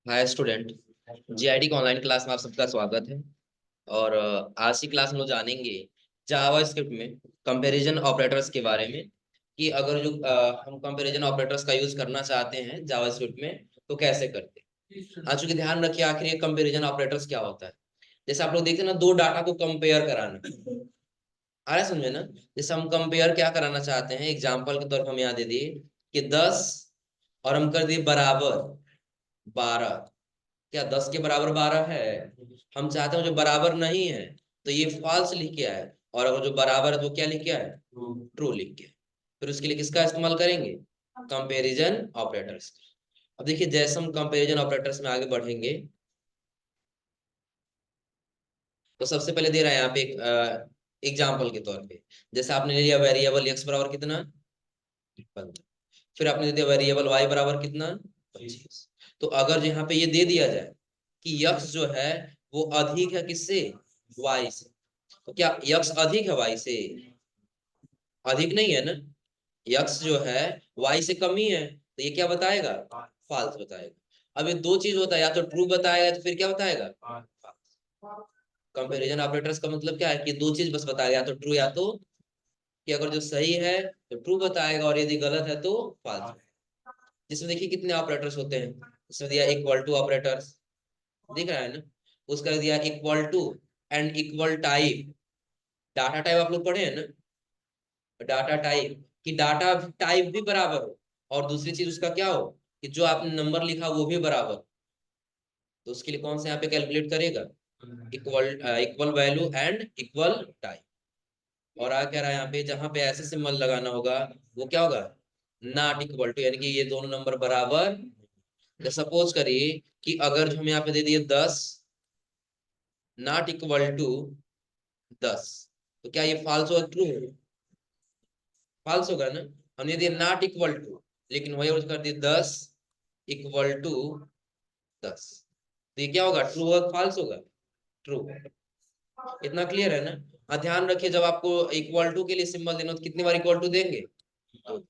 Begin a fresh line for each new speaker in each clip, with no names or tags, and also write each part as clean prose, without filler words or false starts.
Hi student. GID के online class में आप सबका स्वागत है। और आज की क्लास में लोग जानेंगे जावा स्क्रिप्ट में कंपैरिजन ऑपरेटर्स के बारे में कि अगर जो हम कंपैरिजन ऑपरेटर्स का यूज करना चाहते हैं जावा स्क्रिप्ट में तो कैसे करते हैं। आज चूंकि ध्यान रखिए आखिर ये कंपैरिजन ऑपरेटर्स क्या होता है। जैसे आप लोग देखते हैं ना, दो डाटा को कंपेयर कराना आ रहा है समझे ना। जैसे हम कंपेयर क्या कराना चाहते हैं, एग्जाम्पल के तौर पर हम यहाँ दे दिए कि 10 और हम कर दिए बराबर 12। क्या 10 के बराबर 12 है? हम चाहते हैं जो बराबर नहीं है तो ये फॉल्स लिख के आए, और अगर जो बराबर है तो क्या लिख के आए? ट्रू लिख के। फिर उसके लिए किसका इस्तेमाल करेंगे? Comparison operators. अब देखिए जैसे हम कंपैरिजन ऑपरेटर्स में आगे बढ़ेंगे तो सबसे पहले दे रहा है यहाँ पे एक एग्जाम्पल के तौर पे। जैसे आपने ले लिया वेरिएबल x बराबर कितना? 15। फिर आपने दे दिया वेरिएबल y बराबर कितना? 25। तो अगर यहाँ पे ये दे दिया जाए कि यक्स जो है वो अधिक है किससे? y से। तो क्या यक्स अधिक है y से? अधिक नहीं है ना। यक्स जो है y से कम ही है, तो ये क्या बताएगा? फॉल्स बताएगा। अब ये दो चीज होता है, या तो ट्रू बताएगा तो फिर क्या बताएगा? कंपैरिजन ऑपरेटर्स का मतलब क्या है कि दो चीज बस बताएगा, या तो ट्रू या तो, कि अगर जो सही है तो ट्रू बताएगा और यदि गलत है तो फॉल्स। जिसमें देखिए कितने ऑपरेटर्स होते हैं। इसमें दिया इक्वल टू ऑपरेटर्स, दिख रहा है ना। उसका दिया equal to and equal type. Data type आप लोग पढ़े हैं ना, डाटा टाइप, कि डाटा टाइप भी बराबर हो और दूसरी चीज उसका क्या हो कि जो आपने नंबर लिखा वो भी बराबर। तो उसके लिए कौन सा यहाँ पे कैलकुलेट करेगा? Equal equal value and equal type. और आ कह रहा है यहाँ पे जहां पे ऐसे सिंबल लगाना होगा वो क्या होगा? नॉट इक्वल टू, यानी कि ये दोनों नंबर बराबर। तो सपोज करिए कि अगर हम यहाँ पे दे दिए 10 नॉट इक्वल टू 10, तो क्या ये फॉल्स होगा ट्रू? फॉल्स होगा ना। हमने दिया नॉट इक्वल टू, लेकिन वही और कर दिए 10 इक्वल टू 10, तो ये क्या होगा? ट्रू होगा फॉल्स होगा? ट्रू। इतना क्लियर है ना। ध्यान रखिए जब आपको इक्वल टू के लिए सिंबल देना हो तो कितनी बार इक्वल टू देंगे? दो।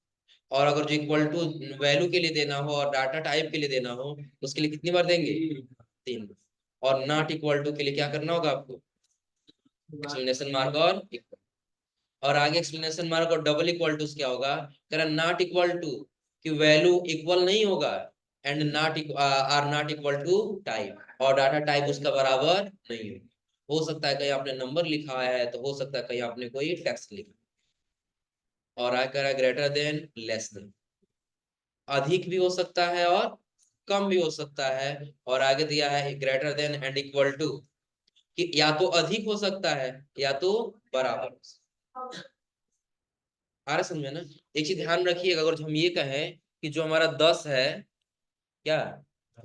और अगर जो इक्वल टू वैल्यू के लिए देना हो और डाटा टाइप के लिए देना हो तो उसके लिए कितनी बार देंगे? 3 बार। और नॉट इक्वल टू के लिए क्या करना होगा आपको? एक्सक्लेमेशन मार्क और इक्वल। और आगे एक्सक्लेमेशन मार्क और डबल इक्वल टू क्या होगा? कह रहा नॉट इक्वल टू कि वैल्यू इक्वल नहीं होगा, and not or not equal to type, और डाटा टाइप उसका बराबर नहीं हो सकता है कहीं आपने नंबर लिखा है, तो हो सकता है कहीं आपने कोई टेक्स्ट लिखा। और आगे कह रहा ग्रेटर देन लेस देन, अधिक भी हो सकता है और कम भी हो सकता है। और आगे दिया है greater than and equal to, कि या तो अधिक हो सकता है या तो बराबर हो सकता है। आ रहा समझे ना। एक चीज ध्यान रखिए, अगर हम ये कहें कि जो हमारा 10 है, क्या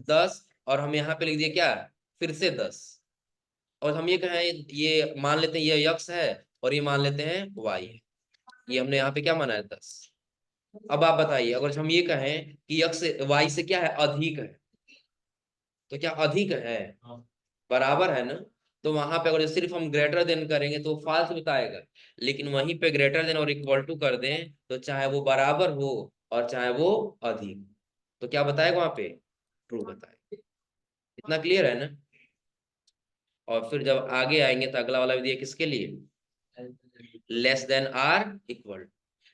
10, और हम यहाँ पे लिख दिए क्या? फिर से 10। और हम ये कहें, ये मान लेते हैं ये यक्स है और ये मान लेते हैं वाई है। ये हमने यहाँ पे क्या माना है? 10। अब आप बताइए अगर हम ये कहें कि यक्स वाई से क्या है? अधिक है, तो क्या अधिक है? बराबर है ना। तो वहां पे अगर सिर्फ हम ग्रेटर देन करेंगे तो फॉल्स बताएगा, लेकिन वहीं पे ग्रेटर देन और इक्वल टू कर दें तो चाहे वो बराबर हो और चाहे वो अधिक, तो क्या बताएगा वहां पे? ट्रू बताएगा। इतना क्लियर है ना। और फिर जब आगे आएंगे तो अगला वाला भी दिया किसके लिए? लेस देन आर इक्वल,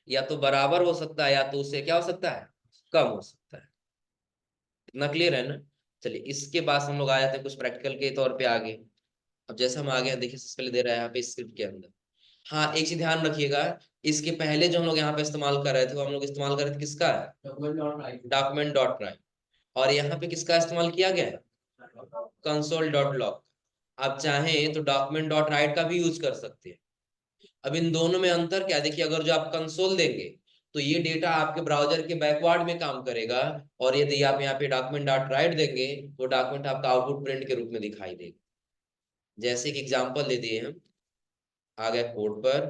या तो बराबर हो सकता है या तो उससे क्या हो सकता है? कम हो सकता है। इतना क्लियर है ना। चलिए इसके बाद हम लोग आ जाते हैं कुछ प्रैक्टिकल के तौर पे आगे। अब जैसे हम आगे देखिए सबसे पहले दे रहा है यहाँ पे स्क्रिप्ट के अंदर। हाँ एक चीज ध्यान रखिएगा, इसके पहले जो हम लोग यहाँ पे इस्तेमाल कर रहे थे वो हम लोग इस्तेमाल कर रहे थे किसका? Document dot right. और यहाँ पे किसका इस्तेमाल किया गया है? Console dot log. आप चाहें तो डॉक्यूमेंट डॉट राइट का भी यूज कर सकते हैं। अब इन दोनों में अंतर क्या? देखिए अगर जो आप कंसोल देंगे तो ये डेटा आपके ब्राउजर के बैकवर्ड में काम करेगा, और यदि आप यहाँ पे डॉक्यूमेंट डॉट राइट देंगे तो डॉक्यूमेंट आपका आउटपुट प्रिंट के रूप में दिखाई देगा। जैसे कि एग्जांपल दे दिए हम, आ गए कोड पर।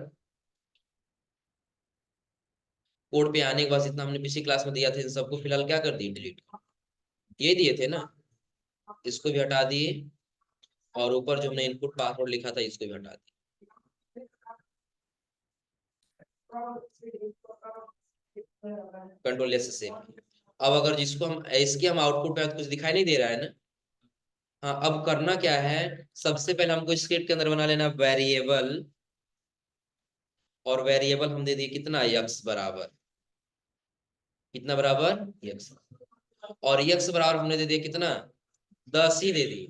कोड पे आने के बाद इतना हमने पिछली क्लास में दिया था इन सबको फिलहाल क्या कर दिए? डिलीट। ये दिए थे ना, इसको भी हटा दिए, और ऊपर जो हमने इनपुट पासवर्ड लिखा था इसको भी हटा दिया। कंट्रोल एस से सेव। अब अगर जिसको हम इसके हम आउटपुट पे, तो कुछ दिखाई नहीं दे रहा है ना। हाँ, अब करना क्या है, सबसे पहले हमको स्क्रिप्ट के अंदर बना लेना वेरिएबल, और वेरिएबल हम दे दिए कितना, यक्स बराबर, कितना बराबर, यक्स, और यक्स बराबर हमने दे दिया कितना, 10 ही दे दिए,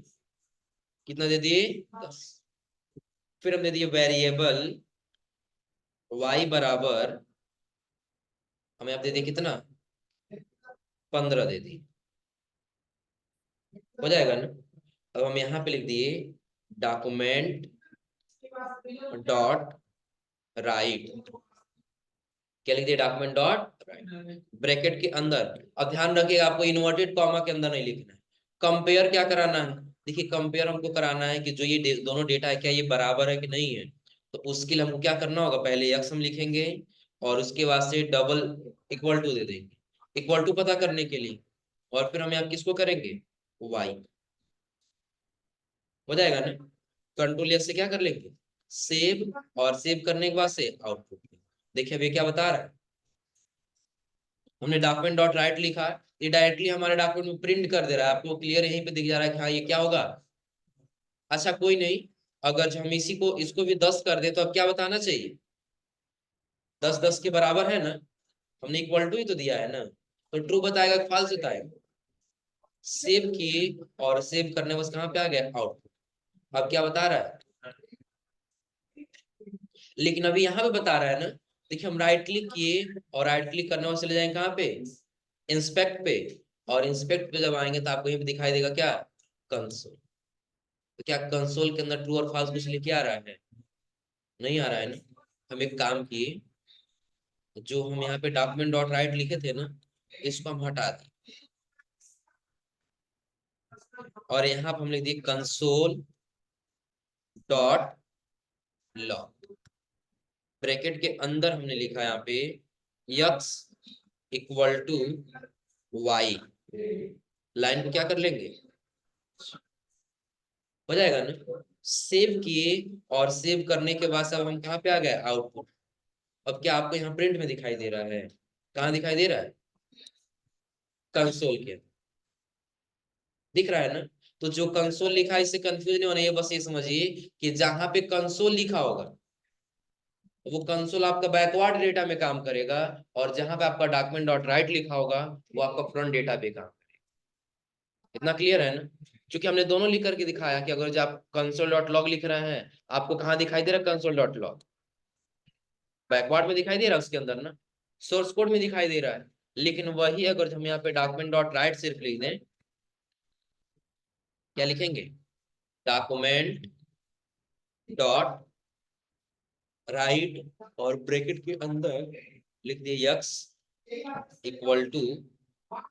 कितना दे दिए, 10। फिर हम दे दिए वेरिएबल y बराबर, हमें आप दे दिए कितना, 15 दे दिए, हो जाएगा ना। अब हम यहाँ पे लिख दिए डॉक्यूमेंट डॉट राइट, क्या लिख दिया, डॉक्यूमेंट डॉट राइट, ब्रैकेट के अंदर। अब ध्यान रखिएगा, आपको इन्वर्टेड कॉमा के अंदर नहीं लिखना है। कंपेयर क्या कराना है, देखिए कंपेयर हमको कराना है कि जो ये दोनों डेटा है क्या ये बराबर है कि नहीं है। तो उसके लिए हमको क्या करना होगा, पहले यक्स हम लिखेंगे और उसके बाद से डबल इक्वल टू दे देंगे, इक्वल टू पता करने के लिए, और फिर हम यहाँ किसको करेंगे, वाई, हो जाएगा ना। कंट्रोल एस से क्या कर लेंगे, सेव, और सेव करने के बाद से आउटपुट। देखिए अभी क्या बता रहा है, हमने डॉक्यूमेंट डॉट राइट लिखा है, ये डायरेक्टली हमारे डॉक्यूमेंट में प्रिंट कर दे रहा है, आपको क्लियर यहीं पे दिख जा रहा है कि हाँ ये क्या होगा। अच्छा कोई नहीं, अगर जो हम इसी को इसको भी 10 कर दे तो अब क्या बताना चाहिए, 10 10 के बराबर है ना, हमने इक्वल टू ही तो दिया है ना, तो ट्रू बताएगा कि फॉल्स बताएगा। सेव किए, और सेव करने बस कहाँ पे आ गया, आउटपुट। अब क्या बता रहा है, लेकिन अभी यहाँ पे बता रहा है ना, देखिए हम राइट क्लिक किए, और राइट क्लिक करने वाले चले जाएंगे कहाँ पे, इंस्पेक्ट पे, और इंस्पेक्ट पे जब आएंगे तो आपको यहीं पे दिखाई देगा क्या, कंसोल। तो क्या कंसोल के अंदर ट्रू और फॉल्स कुछ लिखे आ रहा है, नहीं आ रहा है ना। हम एक काम किए, जो हम यहाँ पे डॉक्यूमेंट डॉट राइट लिखे थे ना, इसको हम हटा दें, और यहाँ पे हम लिख दिए कंसोल डॉट लॉग, ब्रैकेट के अंदर हमने लिखा यहाँ पे x equal to y, line को क्या कर लेंगे, हो जाएगा ना। सेव किए, और सेव करने के बाद सब हम कहाँ पे आ गए, आउटपुट। अब क्या आपको यहाँ प्रिंट में दिखाई दे रहा है, कहाँ दिखाई दे रहा है, कंसोल के दिख रहा है ना। तो जो कंसोल लिखा है इससे कंफ्यूज नहीं होना, ये बस ये समझिए कि जहां पे कंसोल लिखा होगा वो कंसोल आपका बैकवर्ड डेटा में काम करेगा, और जहां पे आपका डॉक्यूमेंट डॉट राइट लिखा होगा वो आपका फ्रंट डेटा पे काम करेगा। इतना क्लियर है ना। क्योंकि हमने दोनों लिख करके दिखाया कि अगर जो आप कंसोल डॉट लॉग लिख रहे हैं, आपको कहाँ दिखाई दे रहा है, कंसोल डॉट लॉग बैकवर्ड में दिखाई दे रहा है, उसके अंदर ना सोर्स कोड में दिखाई दे रहा है। लेकिन वही अगर हम यहाँ पे डॉक्यूमेंट डॉट राइट सिर्फ लिख दें, क्या लिखेंगे, डॉक्यूमेंट डॉट राइट, और ब्रैकेट के अंदर लिख दिए यक्स इक्वल टू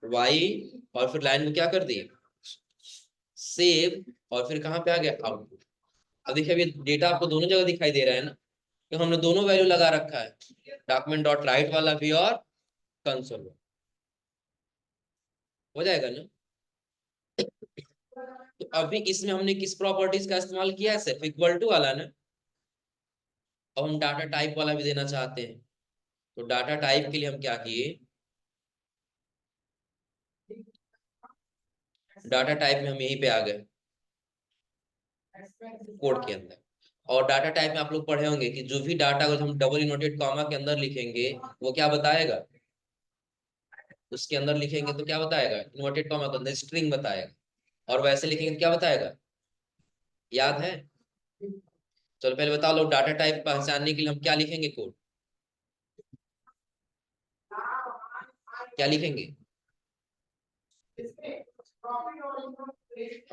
वाई, और फिर लाइन में क्या कर दिए, सेव, और फिर कहाँ पे आ गया, आउटपुट। अब देखिए अभी डेटा आपको दोनों जगह दिखाई दे रहा है ना, तो हमने दोनों वैल्यू लगा रखा है, डॉक्यूमेंट डॉट राइट वाला भी और कंसोल, हो जाएगा ना। तो अभी इसमें हमने किस प्रॉपर्टीज का इस्तेमाल किया है, सिर्फ इक्वल टू वाला ना। अब हम डाटा टाइप वाला भी देना चाहते हैं, तो डाटा टाइप के लिए हम क्या किए, डाटा टाइप में हम यहीं पे आ गए कोड के अंदर। और डाटा टाइप में आप लोग पढ़े होंगे कि जो भी डाटा अगर हम डबल इनवर्टेड कॉमा के अंदर लिखेंगे वो क्या बताएगा, उसके अंदर लिखेंगे तो क्या बताएगा, इन्वर्टेड कॉमा के अंदर स्ट्रिंग बताएगा, और वैसे लिखेंगे तो क्या बताएगा, याद है। चलो पहले बताओ लोग, डाटा टाइप पहचानने के लिए हम क्या लिखेंगे कोड, क्या लिखेंगे,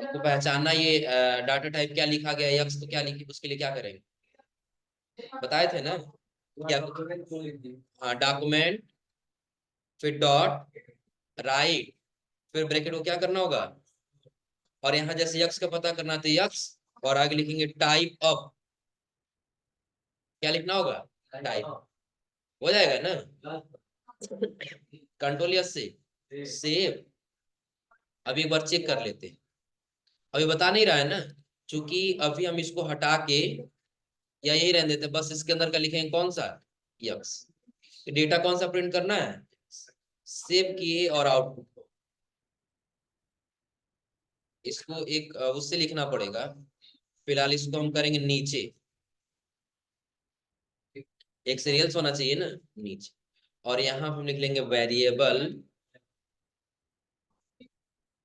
आपको पहचानना ये डाटा टाइप क्या लिखा गया है, यक्स तो क्या लिखे, उसके लिए क्या करेंगे, बताए थे ना क्या, हाँ डॉक्यूमेंट, फिर डॉट राइट, फिर ब्रैकेट को क्या करना होगा, और यहाँ जैसे यक्स का पता करना तो यक्स, और आगे लिखेंगे टाइप अप, क्या लिखना होगा, टाइप, हो जाएगा ना। कंट्रोल यस से सेव। अभी एक बार चेक कर लेते हैं, अभी बता नहीं रहा है ना, क्योंकि अभी हम इसको हटा के या यही रहने देते, बस इसके अंदर का लिखेंगे कौन सा, यक्स, डेटा कौन सा प्रिंट करना है, सेव किए और आउटपुट को, इसको एक उससे लिखना पड़ेगा। फिलहाल इसको हम करेंगे नीचे, एक सीरियल्स होना चाहिए ना नीचे, और यहाँ हम लिख लेंगे वेरिएबल,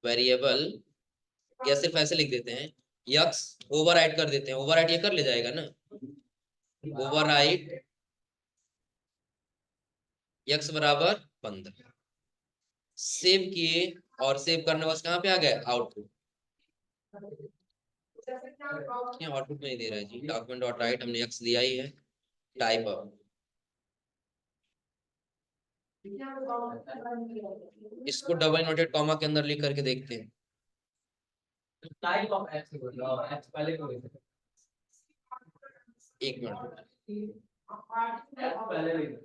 वेरिएबल, या सिर्फ ऐसे लिख देते हैं यक्स, ओवरराइट कर देते हैं, ओवरराइट ये कर ले जाएगा ना, ओवरराइट यक्स बराबर 15। सेव किए और सेव करने बस कहाँ पे आ गए आउटपुट, आउटपुट नहीं दे रहा है जी, डॉक्यूमेंट डॉट राइट हमने यक्स दिया ही है, टाइप अप, इसको डबल इनवर्टेड कॉमा के अंदर लिख करके देखते हैं।
टाइप ऑफ एक्स एक्स पहले को
एक मिनट,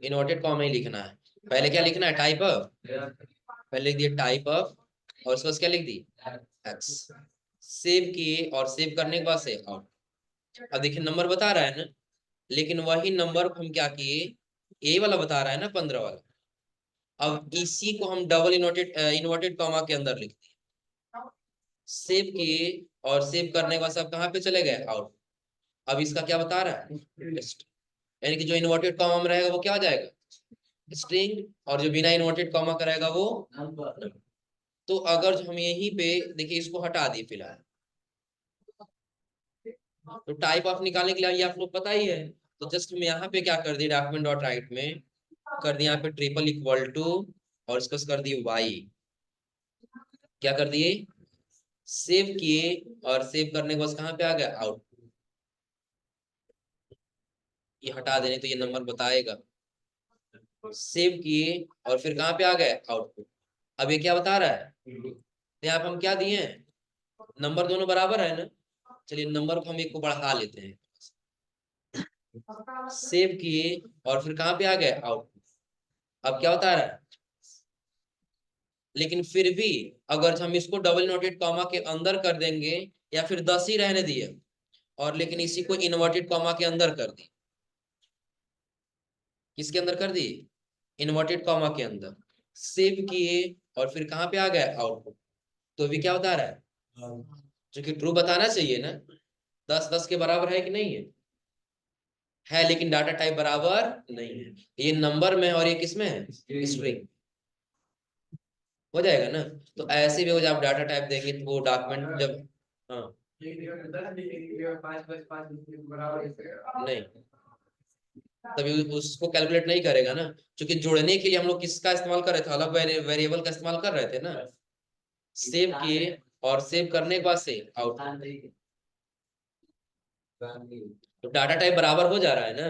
इनवर्टेड कॉमा ही लिखना है, पहले क्या लिखना है टाइप ऑफ, पहले लिख दिया टाइप ऑफ और उसके बाद क्या लिख दी एक्स, सेव किए और सेव करने के बाद से आउट। अब देखिए नंबर बता रहा है ना, लेकिन वही नंबर को हम क्या किए, ए वाला बता रहा है ना 15 वाला, अब इसी को हम डबल इन्वर्टेड कॉमा के अंदर लिख दिए, सेव किए और सेव करने के बाद सब कहाँ पे चले गए आउट। अब इसका क्या बता रहा है टेस्ट, यानी कि जो इन्वर्टेड कॉमा में रहेगा वो क्या हो जाएगा स्ट्रिंग, और जो बिना इन्वर्टेड कॉमा का रहेगा वो नंबर। तो अगर जो हम यहीं पे देखिए इसको हटा दिए फिलहाल, तो टाइप ऑफ निकालने के लिए ये आप लोग पता ही है, तो जस्ट हम यहाँ पे क्या कर दिए डॉक्यूमेंट डॉट राइट में कर दिया यहाँ पे ट्रिपल इक्वल टू और इसको कर दिए वाई, क्या कर दिए सेव किए और सेव करने के बाद कहाँ पे आ गया आउट, ये हटा देने तो ये नंबर बताएगा, सेव किए और फिर कहाँ पे आ गए आउटपुट। अब ये क्या बता रहा है, तो यहाँ पे हम क्या दिए हैं नंबर दोनों बराबर है ना, चलिए नंबर को हम एक को बढ़ा लेते हैं, सेव किए और फिर कहाँ पे आ गए आउटपुट। अब क्या बता रहा है, लेकिन फिर भी अगर हम इसको डबल नोटेड कॉमा के अंदर कर देंगे या फिर 10 ही रहने दिए और लेकिन इसी को इन्वर्टेड कॉमा के अंदर कर दी, किसके अंदर कर दी इन्वर्टेड कॉमा के अंदर, सेव किए और फिर कहाँ पे आ गए आउटपुट, तो भी क्या बता रहा है जो कि ट्रू बताना चाहिए ना, 10 के बराबर है कि नहीं है लेकिन डाटा टाइप बराबर नहीं है, ये नंबर में और ये किसमें है स्ट्रिंग, हो जाएगा ना। तो ऐसे भी जब आप डाटा टाइप देंगे तो वो डॉक्यूमेंट जब हाँ नहीं तभी उसको कैलकुलेट नहीं करेगा ना, क्योंकि जोड़ने के लिए हम लोग किसका इस्तेमाल कर रहे थे अलग वेरिएबल का इस्तेमाल कर रहे थे ना, सेव किए और सेव करने के बाद से आउट, तो डाटा टाइप बराबर हो जा रहा है ना,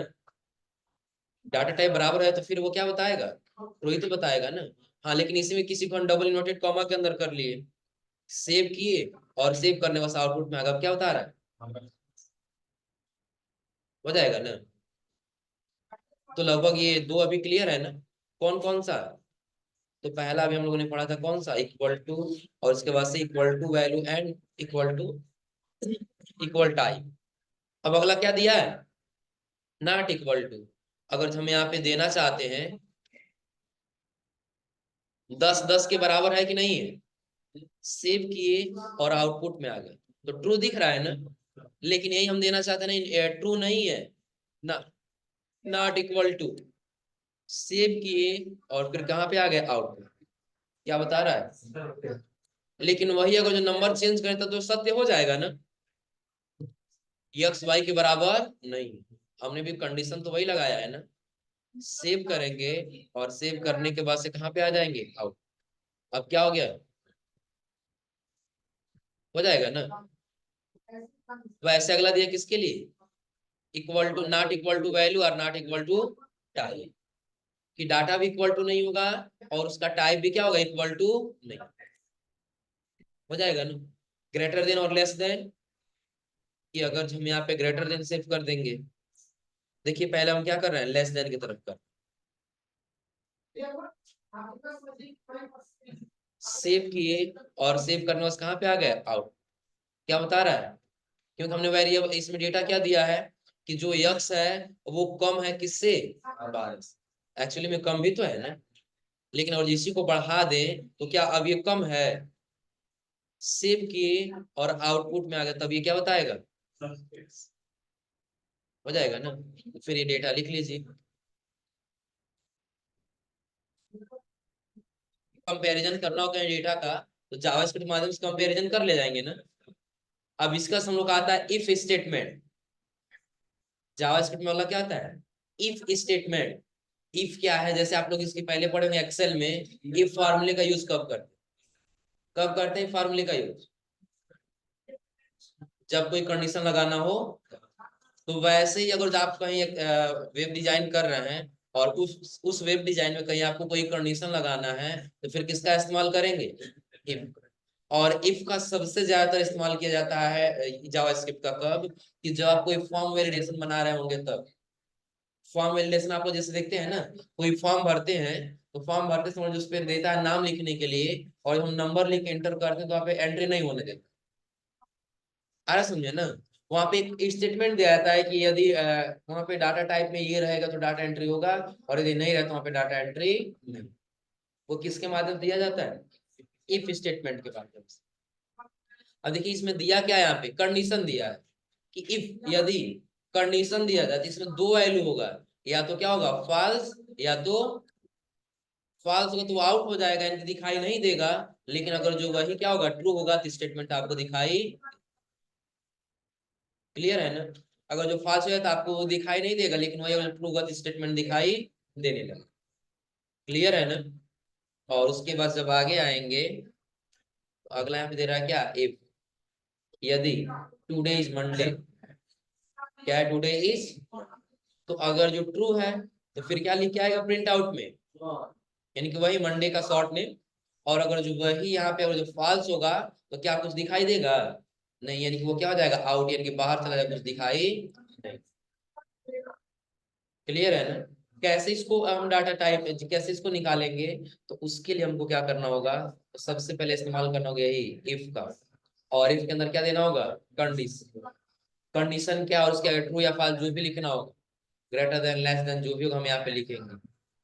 डाटा टाइप बराबर है तो फिर वो क्या बताएगा ट्रू ही तो बताएगा ना। हाँ लेकिन इसी में किसी को हम डबल इन्वर्टेड कॉमा के अंदर कर लिए, सेव किए और सेव करने वाला आउटपुट में आएगा, अब क्या बता रहा है हो जाएगा ना। तो लगभग ये दो अभी क्लियर है ना, कौन कौन सा, तो पहला अभी हम लोगों ने पढ़ा था कौन सा इक्वल टू, और उसके बाद से equal to value and equal to equal type. अब अगला क्या दिया है नॉट इक्वल टू, अगर हम यहाँ पे देना चाहते हैं 10 के बराबर है कि नहीं है, सेव किए और आउटपुट में आ गए तो ट्रू दिख रहा है ना, लेकिन यही हम देना चाहते नहीं ट्रू नहीं है ना, नॉट इक्वल टू, सेव किए और फिर कहाँ पे आ गए आउटपुट, क्या बता रहा है, लेकिन वही अगर जो नंबर चेंज करता तो सत्य हो जाएगा ना, एक्स वाई के बराबर नहीं, हमने भी कंडीशन तो वही लगाया है ना, सेव करेंगे और सेव करने के बाद से कहाँ पे आ जाएंगे आउट। अब क्या हो गया हो जाएगा ना। वैसे अगला दिया किसके लिए equal to not equal to value और नॉट इक्वल टू टाइप, कि डाटा भी इक्वल टू नहीं होगा और उसका टाइप भी क्या होगा इक्वल टू नहीं, हो जाएगा ना। ग्रेटर देन और लेस देन, कि अगर हम यहाँ पे ग्रेटर देन सेव कर देंगे, देखिए पहले हम क्या कर रहे हैं लेस देन की तरफ कर, सेव किए और सेव करने वाले कहाँ पे आ गए आउट, क्या बता रहा है, क्योंकि हमने वेरिएबल इसमें डेटा क्या दिया है कि जो यक्स है वो कम है किससे 12, एक्चुअली में कम भी तो है ना, लेकिन अगर इसी को बढ़ा दें तो क्या अब ये कम है, सेव किए और आउटपुट में आ गया, तब ये क्या बताएगा, हो जाएगा ना। तो फिर ये डेटा लिख लीजिए। कंपैरिजन करना हो कहीं डेटा का तो जावास्क्रिप्ट के माध्यम से कंपैरिजन कर ले जाएंगे ना। अब इसका हम लोग का आता है इफ स्टेटमेंट। जावास्क्रिप्ट में वाला क्या आता है, इफ स्टेटमेंट। इफ क्या है, जैसे आप लोग इसके पहले पढ़े होंगे एक्सेल में, इफ फार्मूले का यूज कब करते हैं फार्मूले का यूज, जब कोई कंडीशन लगाना हो। तो वैसे ही अगर आप कहीं वेब डिजाइन कर रहे हैं और उस वेब डिजाइन में कहीं आपको कोई कंडीशन लगाना है तो फिर किसका इस्तेमाल करेंगे, इफ। और इफ का सबसे ज्यादातर इस्तेमाल किया जाता है जावास्क्रिप्ट का कब, कि जब आप कोई फॉर्म वैलिडेशन बना रहे होंगे तब। फॉर्म वैलिडेशन आप लोग जैसे देखते हैं ना, कोई फॉर्म भरते हैं तो फॉर्म भरते समय जो उस पर देता है नाम लिखने के लिए, और हम नंबर लिख के एंटर करते हैं तो वहाँ पे एंट्री नहीं होने देता। आ रहा समझे ना। वहां पे एक स्टेटमेंट दिया जाता है कि यदि वहां पे डाटा टाइप में ये रहेगा तो डाटा एंट्री होगा, और यदि नहीं रहता वहां पे डाटा एंट्री नहीं। वो किसके माध्यम से दिया जाता है, इफ स्टेटमेंट के माध्यम से। अब देखिए इसमें दिया क्या है, यहाँ पे कंडीशन दिया है कि इफ यदि कंडीशन दिया जाए तो इसमें दो वैल्यू होगा, या तो क्या होगा फॉल्स, या तो फॉल्स होगा तो आउट हो जाएगा, यानी दिखाई नहीं देगा। लेकिन अगर जो वही क्या होगा ट्रू होगा तो स्टेटमेंट आपको दिखाई, क्लियर है ना। अगर जो फॉल्स है तो आपको वो दिखाई नहीं देगा, लेकिन वही अगर ट्रू होगा तो स्टेटमेंट दिखाई देने लगा। क्लियर है ना। और उसके बाद जब आगे आएंगे तो अगला यहाँ पे दे रहा है क्या, इफ यदि टुडे इज मंडे, क्या है टुडे इज, तो अगर जो ट्रू है तो फिर क्या लिख के आएगा प्रिंट आउट में, यानी कि वही मंडे का शॉर्ट नेम। और अगर जो वही यहाँ पे अगर जो फॉल्स होगा तो क्या कुछ दिखाई देगा, नहीं, यानी कि वो क्या हो जाएगा आउट, यानी कि बाहर चला जाएगा, कुछ दिखाई नहीं। क्लियर है ना। कैसे इसको हम डाटा टाइप कैसे इसको निकालेंगे, तो उसके लिए हमको क्या करना होगा, तो सबसे पहले इस्तेमाल करना होगा यही इफ का। और इफ के अंदर क्या देना होगा, कंडीशन। कंडीशन क्या, और उसके ट्रू या फॉल्स जो भी लिखना होगा, ग्रेटर देन लेस देन जो भी होगा हम यहाँ पे लिखेंगे।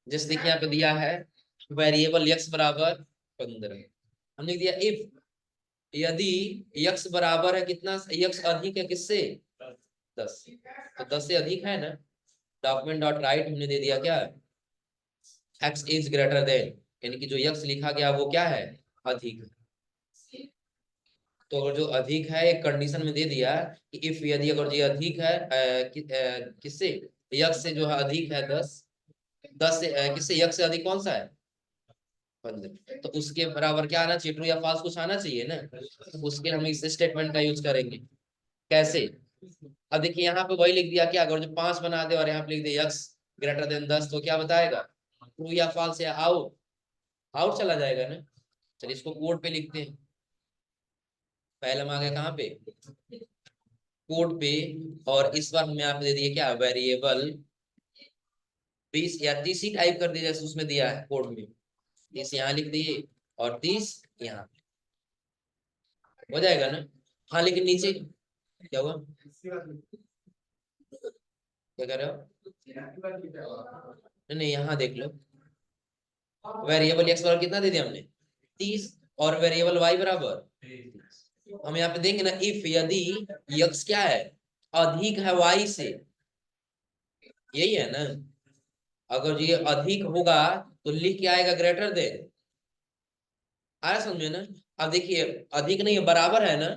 जैसे देखिए यहाँ पे दिया है वेरिएबल x बराबर 15, हमने लिख दिया इफ यदि x बराबर है कितना, x अधिक है किससे, 10, तो 10 से अधिक है ना। डॉक्यूमेंट डॉट राइट हमने दे दिया क्या, x इज ग्रेटर देन, यानी कि जो x लिखा गया वो क्या है, अधिक है। तो अगर जो अधिक है एक कंडीशन में दे दिया कि इफ यदि अगर ये अधिक है किससे, x से जो है अधिक है 10, 10 से किससे, x से अधिक कौन सा है, 15, तो उसके बराबर क्या आना चाहिए, ट्रू या फॉल्स कुछ आना चाहिए ना। तो उसके लिए हम इस स्टेटमेंट का यूज करेंगे। कैसे, अब देखिए यहाँ पे वही लिख दिया क्या, अगर जो 5 बना दे और यहाँ पे लिख दे x ग्रेटर देन 10, तो क्या बताएगा, ट्रू या फॉल्स या आउट, आउट चला जाएगा ना। चलिए इसको कोड पे लिखते हैं। पहले हम आ गए कहाँ पे, कोड पे। और इस बार हम यहाँ पे दे दिए क्या, वेरिएबल 20 या 30 ही टाइप कर दिया जैसे उसमें दिया है कोड में, 30 यहाँ लिख दिए और 30 यहाँ, हो जाएगा ना। हाँ लेकिन नीचे क्या हुआ, क्या कर रहे हो, नहीं नहीं यहाँ देख लो, वेरिएबल x बराबर कितना दे दिया हमने, 30, और वेरिएबल y बराबर, हम यहाँ पे देंगे ना इफ यदि x क्या है, अधिक है y से, यही है ना। अगर ये अधिक होगा तो लिख के आएगा ग्रेटर देन, आया समझे ना। अब देखिए अधिक नहीं है, बराबर है ना,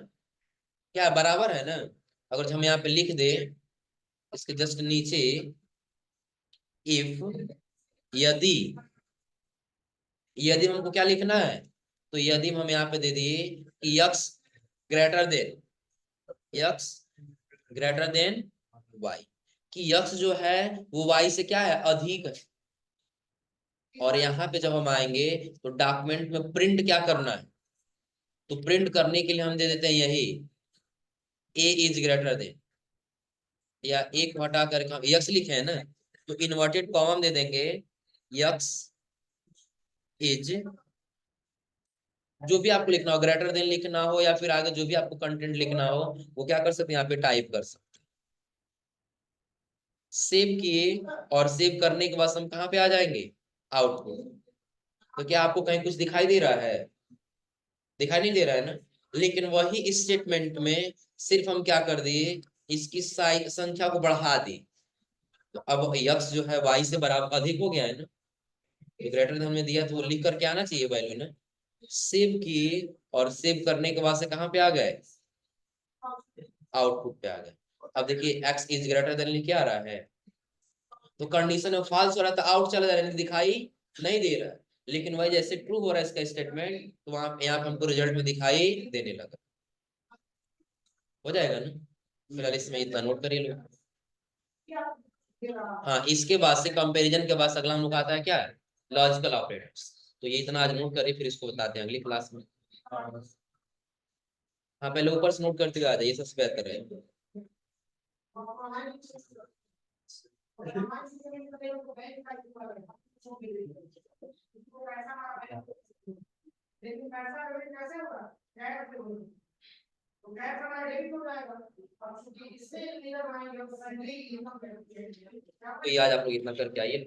क्या है बराबर है ना। अगर हम यहाँ पे लिख दे इसके जस्ट नीचे, इफ यदि, यदि हमको क्या लिखना है, तो यदि हम यहाँ पे दे दिए कि x greater than, x greater than y, कि x जो है वो y से क्या है, अधिक है। और यहाँ पे जब हम आएंगे तो डॉक्यूमेंट में प्रिंट क्या करना है, तो प्रिंट करने के लिए हम दे देते हैं यही a इज ग्रेटर देन, या एक हटा करके हम x लिखे हैं ना, तो इन्वर्टेड कॉमा दे देंगे x इज, जो भी आपको लिखना हो, ग्रेटर देन लिखना हो या फिर आगे जो भी आपको कंटेंट लिखना हो वो क्या कर सकते हैं, यहाँ पे टाइप कर सकते हैं। सेव किए, और सेव करने के बाद हम कहाँ पे आ जाएंगे, आउटपुट। तो क्या आपको कहीं कुछ दिखाई दे रहा है? दिखाई नहीं दे रहा है ना। लेकिन वही स्टेटमेंट में सिर्फ हम क्या कर दिए, इसकी संख्या को बढ़ा दी। तो अब यक्स जो है वाई से बराबर अधिक हो गया है ना, ग्रेटर देन हमने दिया तो वो लिख करके आना चाहिए वैल्यू ना। सेव किए और सेव करने के बाद से कहाँ पे आ गए, आउटपुट पे आ गए। अब देखिए x इज ग्रेटर देन लिख के आ रहा है, तो कंडीशन में फॉल्स हो रहा था, आउट चला जा रहा है, दिखाई नहीं दे रहा है। लेकिन वही जैसे ट्रू हो रहा है इसका स्टेटमेंट, तो वहां यहाँ पे हमको रिजल्ट में दिखाई देने लगा। हो जाएगा ना। फिलहाल इसमें इतना नोट करिए लोग। हाँ, इसके बाद से कंपैरिजन के बाद अगला हम लोग आता है क्या, लॉजिकल ऑपरेटर्स। तो ये इतना आज नोट करिए, फिर इसको बताते हैं अगली क्लास में। हाँ, पहले ऊपर से नोट करते हुए आ जाइए, सबसे बेहतर है। तो ये आज आप लोग इतना करके आइए।